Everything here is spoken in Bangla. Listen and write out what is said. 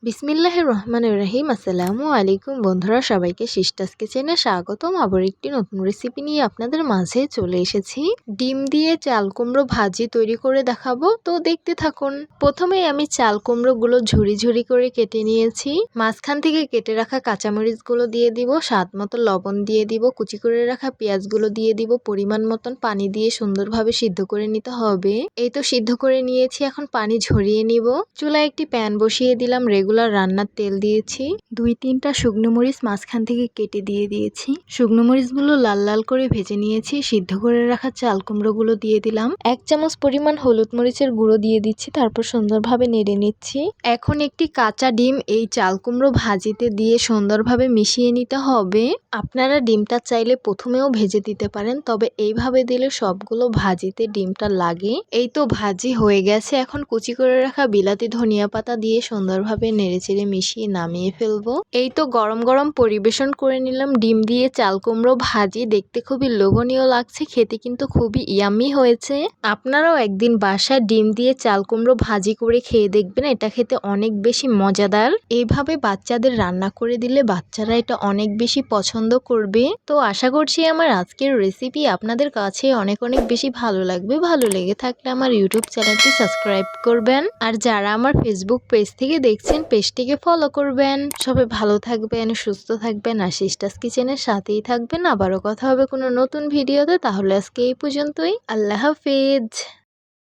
বিসমিল্লাহির রহমানির রহিম। আসসালামু আলাইকুম বন্ধুরা, সবাইকে সিস্টার্স কিচেনে স্বাগতম। আবার একটি নতুন রেসিপি নিয়ে আপনাদের মাঝে চলে এসেছি। ডিম দিয়ে চাল কুমড়ো ভাজি তৈরি করে দেখাবো, তো দেখতে থাকুন। প্রথমেই আমি চাল কুমড়োগুলো ঝুরি ঝুরি করে কেটে নিয়েছি। মাঝখান থেকে কেটে রাখা কাঁচামরিচগুলো দিয়ে দিব, স্বাদ মতো লবণ দিয়ে দিব, কুচি করে রাখা পেঁয়াজগুলো দিয়ে দিব, পরিমাণ মতন পানি দিয়ে সুন্দরভাবে সিদ্ধ করে নিতে হবে। এই তো সিদ্ধ করে নিয়েছি, এখন পানি ঝরিয়ে নিব। চুলায় একটি প্যান বসিয়ে দিলাম, রেগুলার রান্নার তেল দিয়েছি, 2-3টা শুকনো মরিচ মাঝখান থেকে কেটে দিয়ে দিয়েছি। শুকনো মরিচগুলো লাল লাল করে ভেজে নিয়েছি। সিদ্ধ করে রাখা চাল কুমড়োগুলো দিয়ে দিলাম। 1 চামচ পরিমাণ হলুদ মরিচের গুঁড়ো দিয়ে দিচ্ছি, তারপর সুন্দরভাবে নেড়ে নিচ্ছি। এখন একটি কাঁচা ডিম এই চাল কুমড়ো ভাজিতে দিয়ে সুন্দরভাবে মিশিয়ে নিতে হবে। আপনারা ডিমটা চাইলে প্রথমেও ভেজে দিতে পারেন, তবে এইভাবে দিলে সবগুলো ভাজিতে ডিমটা লাগে। এই তো ভাজি হয়ে গেছে, এখন কুচি করে রাখা বিলাতি ধনিয়া পাতা দিয়ে সুন্দরভাবে নেড়েচেড়ে মিশিয়ে নামিয়ে ফেলবো। এই তো গরম গরম পরিবেশন করে নিলাম ডিম দিয়ে চাল কুমড়ো ভাজি। দেখতে খুবই লোভনীয় লাগছে, খেতে কিন্তু খুবই ইয়াম্মি হয়েছে। আপনারাও একদিন বাসায় ডিম দিয়ে চাল কুমড়ো ভাজি করে খেয়ে দেখবেন, এটা খেতে অনেক বেশি মজাদার। এইভাবে বাচ্চাদের রান্না করে দিলে বাচ্চারা এটা অনেক বেশি পছন্দ করবে। তো আশা করছি আমার আজকের রেসিপি আপনাদের কাছে অনেক অনেক বেশি ভালো লাগবে। ভালো লেগে থাকলে আমার ইউটিউব চ্যানেলটি সাবস্ক্রাইব করবেন, আর যারা আমার ফেসবুক পেজ থেকে দেখছেন পেজটিকে ফলো করবেন। সবাই ভালো থাকবেন, সুস্থ থাকবেন, আর সিস্টার্স কিচেনের সাথেই থাকবেন। আবারও কথা হবে কোনো নতুন ভিডিওতে। তাহলে আজকে এই পর্যন্তই। আল্লাহ হাফেজ।